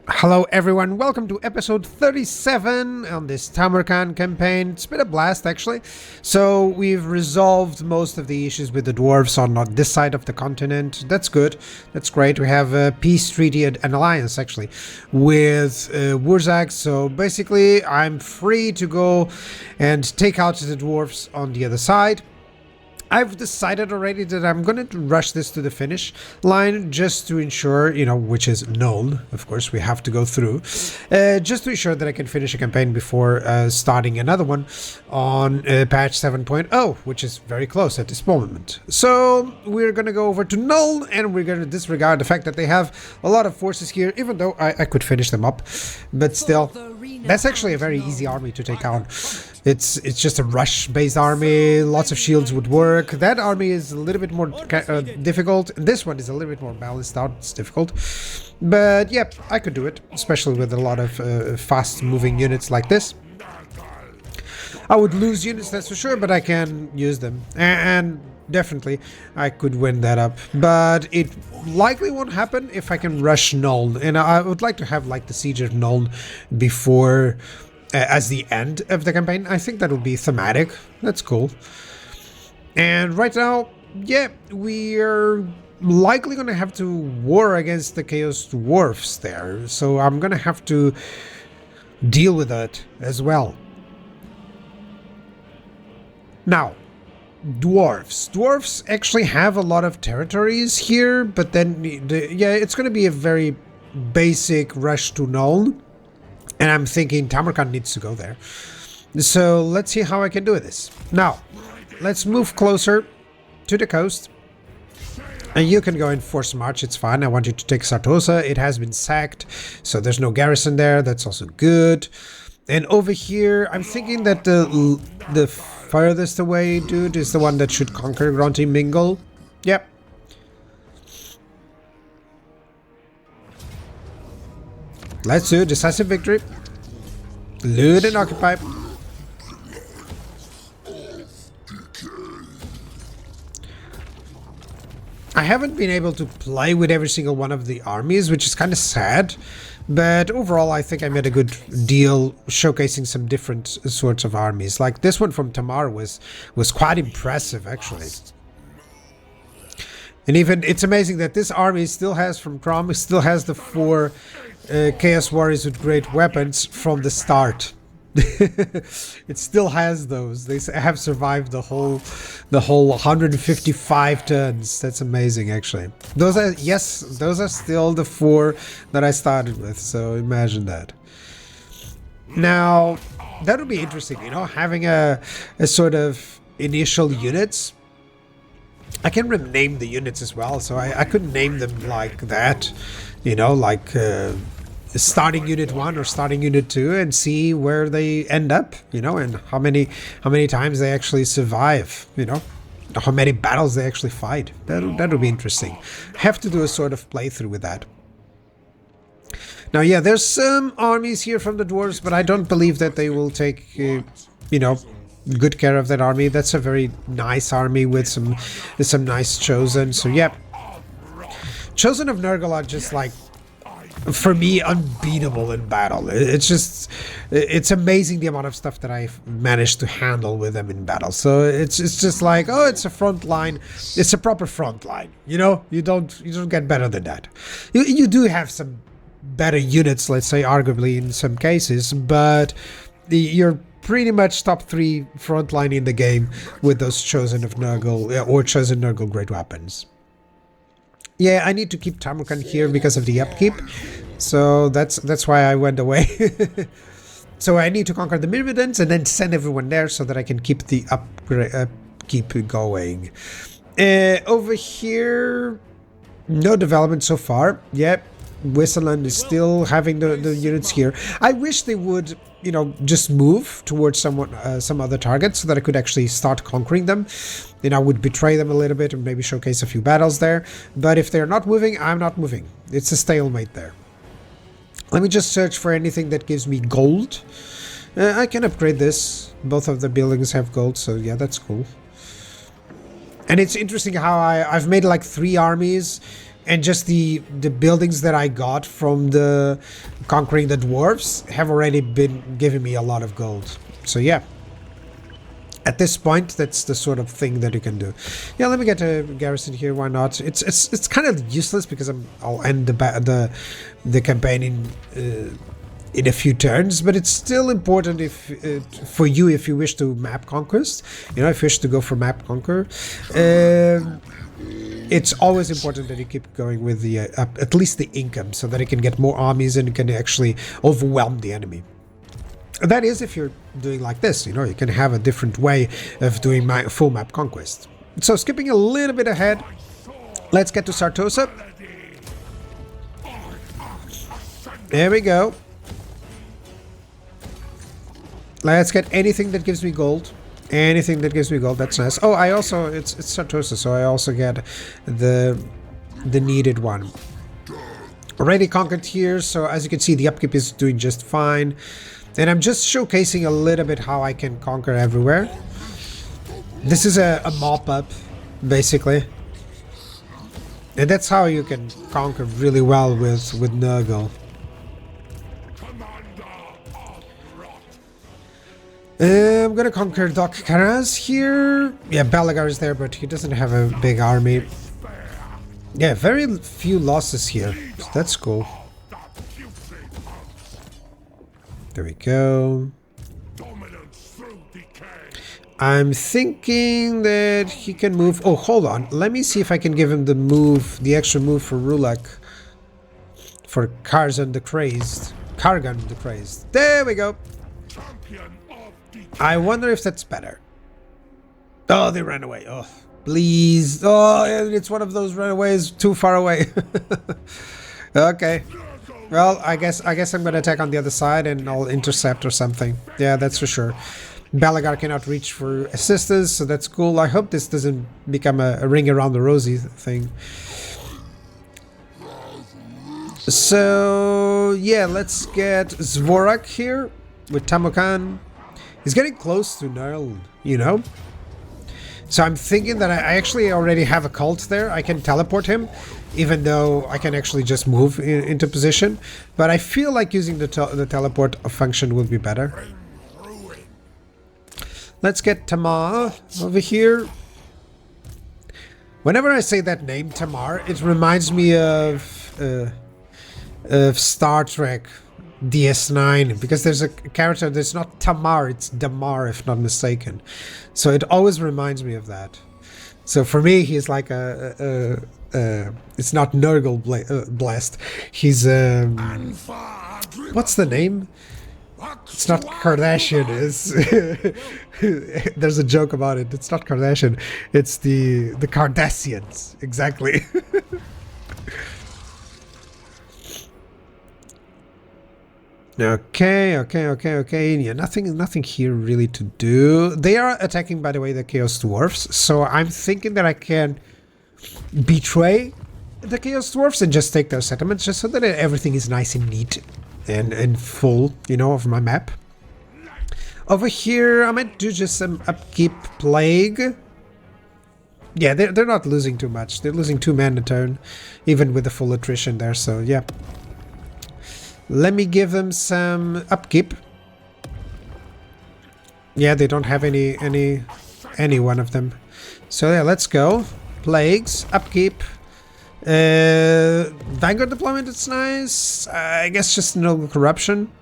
Hello everyone, welcome to episode 37 on this Tamurkhan campaign. It's been a blast actually. So we've resolved most of the issues with the Dwarfs on this side of the continent. That's good, that's great. We have a peace treaty and an alliance actually with Wurzak. So basically I'm free to go and take out the Dwarfs on the other side. I've decided already that I'm going to rush this to the finish line just to ensure, which is Nuln, of course, we have to go through, just to ensure that I can finish a campaign before starting another one on patch 7.0, which is very close at this moment. So we're going to go over to Nuln and we're going to disregard the fact that they have a lot of forces here, even though I could finish them up, but still, that's actually a very easy army to take on. It's just a rush-based army, lots of shields would work. That army is a little bit more difficult. This one is a little bit more balanced out, it's difficult. But yeah, I could do it, especially with a lot of fast-moving units like this. I would lose units, that's for sure, but I can use them. And definitely, I could win that up. But it likely won't happen if I can rush Nuln. And I would like to have like the Siege of Nuln before... as the end of the campaign. I think that would be thematic. That's cool. And right now, yeah, we're likely going to have to war against the Chaos Dwarfs there. So I'm going to have to deal with that as well. Now, Dwarfs. Dwarfs actually have a lot of territories here, but then, yeah, it's going to be a very basic rush to Nuln. And I'm thinking Tamurkhan needs to go there. So let's see how I can do this. Now, let's move closer to the coast. And you can go in force march, it's fine. I want you to take Sartosa. It has been sacked, so there's no garrison there. That's also good. And over here, I'm thinking that the furthest away dude is the one that should conquer Grunty Mingle. Yep. Let's do decisive victory. Loot and occupy. I haven't been able to play with every single one of the armies, which is kind of sad. But overall, I think I made a good deal showcasing some different sorts of armies. Like this one from Tamar was quite impressive, actually. And even, it's amazing that this army still has, from Crom, still has the 4 Chaos Warriors with great weapons from the start. It still has those. They have survived the whole 155 turns. That's amazing, actually. Those are still the 4 that I started with, so imagine that. Now, that would be interesting, having a sort of initial units. I can rename the units as well, so I could name them like that, like starting unit 1 or starting unit 2 and see where they end up, and how many times they actually survive, how many battles they actually fight. That would be interesting. Have to do a sort of playthrough with that. Now, yeah, there's some armies here from the Dwarves, but I don't believe that they will take, good care of that army. That's a very nice army with some nice chosen. So yeah, chosen of Nurgle are just like, for me, unbeatable in battle. It's amazing the amount of stuff that I've managed to handle with them in battle. So it's just like, oh, it's a front line. It's a proper front line. You don't get better than that. You do have some better units, let's say, arguably in some cases, but you're pretty much top 3 frontline in the game with those chosen of Nurgle or chosen Nurgle great weapons. Yeah, I need to keep Tamurkhan here because of the upkeep, so that's why I went away. So I need to conquer the Myrmidons and then send everyone there so that I can keep the upkeep going. Over here, no development so far. Yep. Whistleland is still having the units here. I wish they would, just move towards some other target so that I could actually start conquering them. Then I would betray them a little bit and maybe showcase a few battles there. But if they're not moving, I'm not moving. It's a stalemate there. Let me just search for anything that gives me gold. I can upgrade this. Both of the buildings have gold, so yeah, that's cool. And it's interesting how I've made like 3 armies And just the buildings that I got from the conquering the dwarves have already been giving me a lot of gold. So yeah. At this point, that's the sort of thing that you can do. Yeah, let me get a garrison here. Why not? It's kind of useless because I'll end the campaign in a few turns, but it's still important if for you if you wish to map conquest. You know, if you wish to go for map conquer. It's always important that you keep going with the at least the income, so that you can get more armies and you can actually overwhelm the enemy. That is, if you're doing like this, you know, you can have a different way of doing my full map conquest. So skipping a little bit ahead, let's get to Sartosa. There we go. Let's get anything that gives me gold. Anything that gives me gold, that's nice. Oh, I also, it's Sartosa, so I also get the needed one. Already conquered here, so as you can see, the upkeep is doing just fine. And I'm just showcasing a little bit how I can conquer everywhere. This is a mop-up, basically. And that's how you can conquer really well with Nurgle. I'm gonna conquer Doc Karaz here. Yeah, Balagar is there, but he doesn't have a big army. Yeah, very few losses here. So that's cool. There we go. I'm thinking that he can move. Oh, hold on. Let me see if I can give him the move, the extra move for Rulak. For Karzan the Crazed. Kargan the Crazed. There we go. I wonder if that's better. Oh, they ran away. Oh, please. Oh, it's one of those runaways too far away. Okay. Well, I guess I'm gonna attack on the other side and I'll intercept or something. Yeah, that's for sure. Balagar cannot reach for assistance, so that's cool. I hope this doesn't become a ring around the rosy thing. So yeah, let's get Zvorak here with Tamurkhan. He's getting close to Nuln, you know? So I'm thinking that I actually already have a cult there. I can teleport him, even though I can actually just move into position. But I feel like using the teleport function would be better. Let's get Tamar over here. Whenever I say that name, Tamar, it reminds me of Star Trek DS9, because there's a character that's not Tamar, it's Damar, if not mistaken. So it always reminds me of that. So for me, he's like it's not Nurgle blessed. He's what's the name? It's not Kardashian. It's there's a joke about it. It's not Kardashian. It's the Cardassians. Exactly. Okay. Yeah, nothing here really to do. They are attacking, by the way, the Chaos Dwarfs. So I'm thinking that I can betray the Chaos Dwarfs and just take their settlements, just so that everything is nice and neat and full, you know, of my map. Over here, I might do just some upkeep plague. Yeah, they're not losing too much. They're losing 2 men a turn, even with the full attrition there. So yeah. Let me give them some upkeep. Yeah, they don't have any one of them. So yeah, let's go. Plagues, upkeep. Vanguard deployment, it's nice. I guess just no corruption.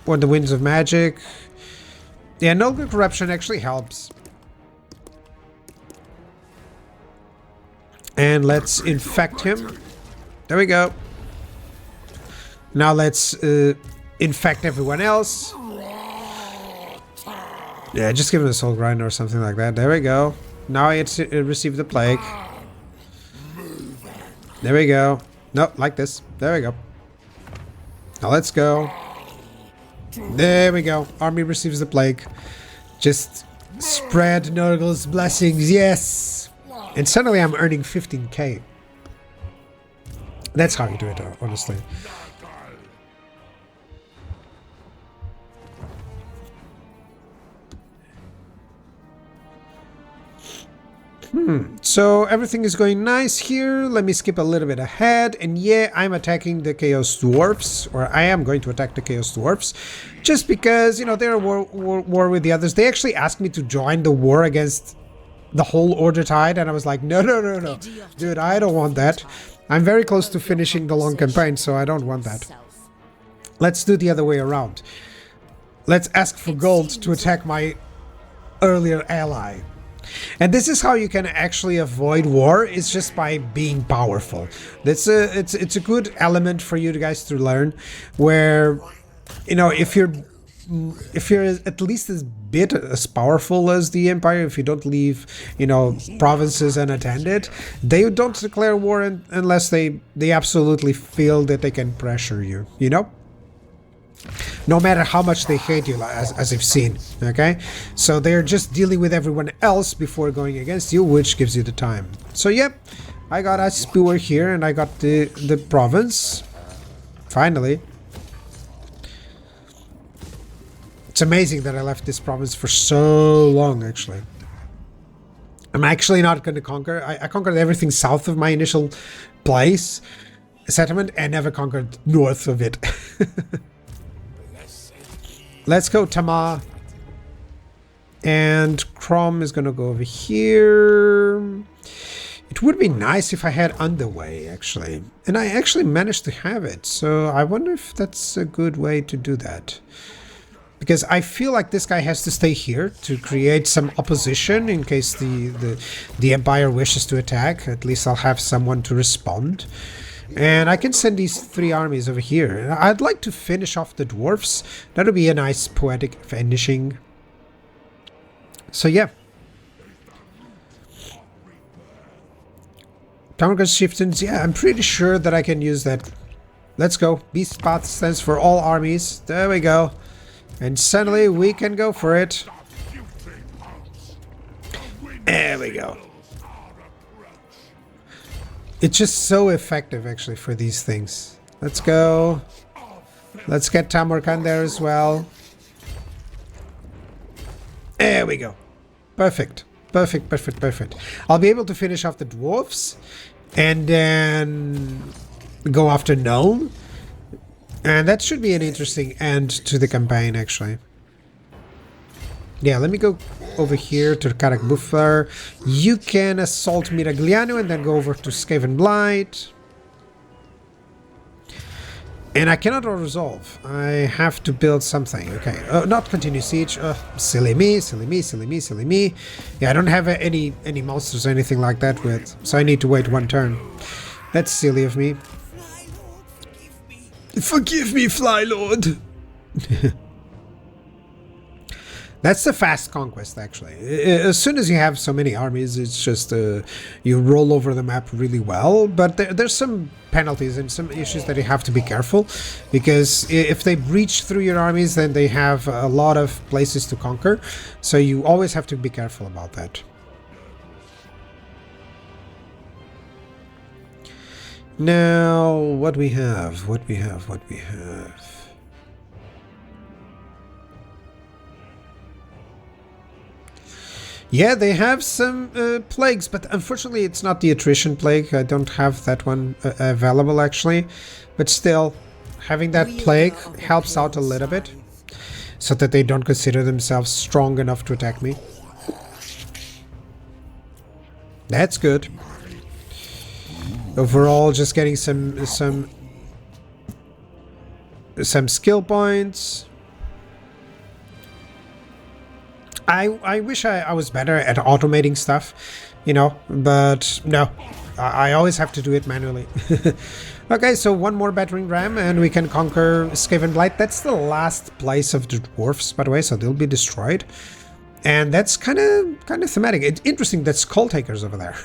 Or the Winds of Magic. Yeah, no corruption actually helps. And let's infect him. There we go. Now let's infect everyone else. Yeah, just give him a soul grinder or something like that. There we go. Now it's received the plague. There we go. No, like this. There we go. Now let's go. There we go. Army receives the plague. Just spread Nurgle's blessings. Yes. And suddenly I'm earning 15k. That's how you do it, honestly. So everything is going nice here. Let me skip a little bit ahead. And yeah, I'm attacking the Chaos Dwarfs, or I am going to attack the Chaos Dwarfs, just because, you know, they're at war with the others. They actually asked me to join the war against the whole Order Tide, and I was like, no, no, no, no. Dude, I don't want that. I'm very close to finishing the long campaign, so I don't want that. Let's do the other way around. Let's ask for gold to attack my earlier ally. And this is how you can actually avoid war, is just by being powerful. It's a good element for you guys to learn, where, you know, if you're at least as bit as powerful as the Empire, if you don't leave, you know, provinces unattended, they don't declare war unless they absolutely feel that they can pressure you, you know? No matter how much they hate you, as I've seen, okay? So they're just dealing with everyone else before going against you, which gives you the time. So yep, I got a spewer here, and I got the province. Finally. It's amazing that I left this province for so long, actually. I'm actually not going to conquer. I conquered everything south of my initial place, settlement, and never conquered north of it. Let's go, Tamar. And Crom is going to go over here. It would be nice if I had Underway, actually. And I actually managed to have it. So I wonder if that's a good way to do that. Because I feel like this guy has to stay here to create some opposition in case the Empire wishes to attack. At least I'll have someone to respond. And I can send these 3 armies over here. I'd like to finish off the Dwarfs. That would be a nice poetic finishing. So yeah. Tamurkhan chieftains, yeah, I'm pretty sure that I can use that. Let's go. Beast Path stands for all armies. There we go. And suddenly we can go for it. There we go. It's just so effective, actually, for these things. Let's go. Let's get Tamurkhan there as well. There we go. Perfect. Perfect, perfect, perfect. I'll be able to finish off the Dwarfs and then go after Nuln. And that should be an interesting end to the campaign, actually. Yeah, let me go over here to Karak Buffer. You can assault Miragliano and then go over to Skaven Blight. And I cannot resolve. I have to build something. Okay, not continue siege. Silly me, silly me, silly me, silly me. Yeah, I don't have any monsters or anything like that with, so I need to wait 1 turn. That's silly of me. Forgive me, Fly Lord. That's the fast conquest, actually. As soon as you have so many armies, it's just you roll over the map really well. But there's some penalties and some issues that you have to be careful, because if they breach through your armies, then they have a lot of places to conquer. So you always have to be careful about that. Now, what we have, what we have, what we have. Yeah, they have some plagues, but unfortunately it's not the attrition plague. I don't have that one available, actually. But still, having that plague helps out a little bit, so that they don't consider themselves strong enough to attack me. That's good. Overall, just getting some skill points. I wish I was better at automating stuff, you know, but no, I always have to do it manually. Okay, so 1 more battering ram and we can conquer Skaven Blight. That's the last place of the Dwarfs, by the way, so they'll be destroyed. And that's kind of thematic. It's interesting that Skull Taker's over there.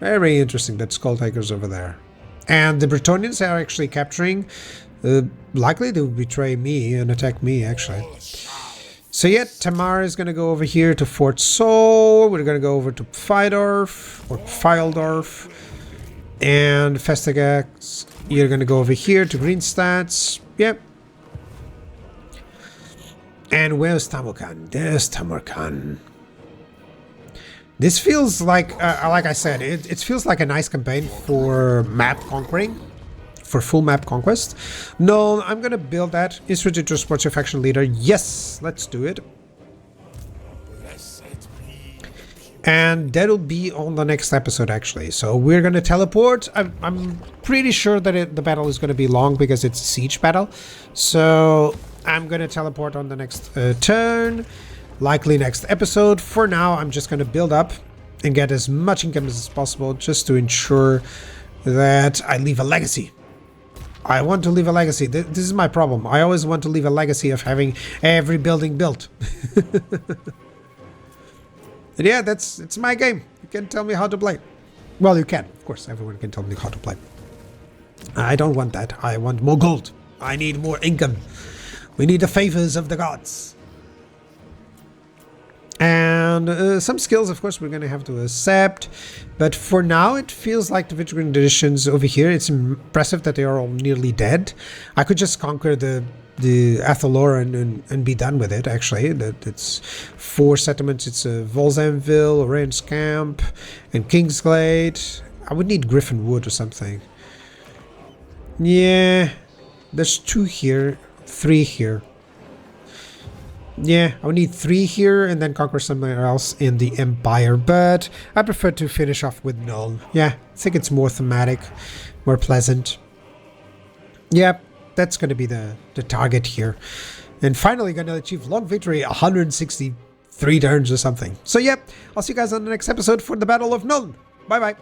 Very interesting that Skull Taker's over there. And the Bretonnians are actually capturing. Likely they will betray me and attack me, actually. So yeah, Tamar is going to go over here to Fort Sol. We're going to go over to Pfeildorf, or Pfeildorf. And Vestagax, you're going to go over here to Greenstads. Yep. And where's Tamurkhan? There's Tamurkhan. This feels like I said, it feels like a nice campaign for map conquering, for full map conquest. No, I'm gonna build that. Instructed to support your faction leader. Yes, let's do it. And that'll be on the next episode, actually. So we're gonna teleport. I'm pretty sure that the battle is gonna be long because it's a siege battle. So I'm gonna teleport on the next turn. Likely next episode. For now, I'm just going to build up and get as much income as possible just to ensure that I leave a legacy. I want to leave a legacy. This is my problem. I always want to leave a legacy of having every building built. And yeah, it's my game. You can tell me how to play. Well, you can. Of course, everyone can tell me how to play. I don't want that. I want more gold. I need more income. We need the favors of the gods. And some skills, of course, we're going to have to accept. But for now, it feels like the Vitrigan editions over here. It's impressive that they are all nearly dead. I could just conquer the Athalor and be done with it, actually. It's 4 settlements. It's Volzanville, Orange Camp, and Kingsglade. I would need Griffin Wood or something. Yeah, there's 2 here, 3 here. Yeah, I would need 3 here and then conquer somewhere else in the Empire, but I prefer to finish off with Nuln. Yeah, I think it's more thematic, more pleasant. Yep, that's going to be the target here. And finally going to achieve long victory, 163 turns or something. So yep, I'll see you guys on the next episode for the Battle of Nuln. Bye-bye.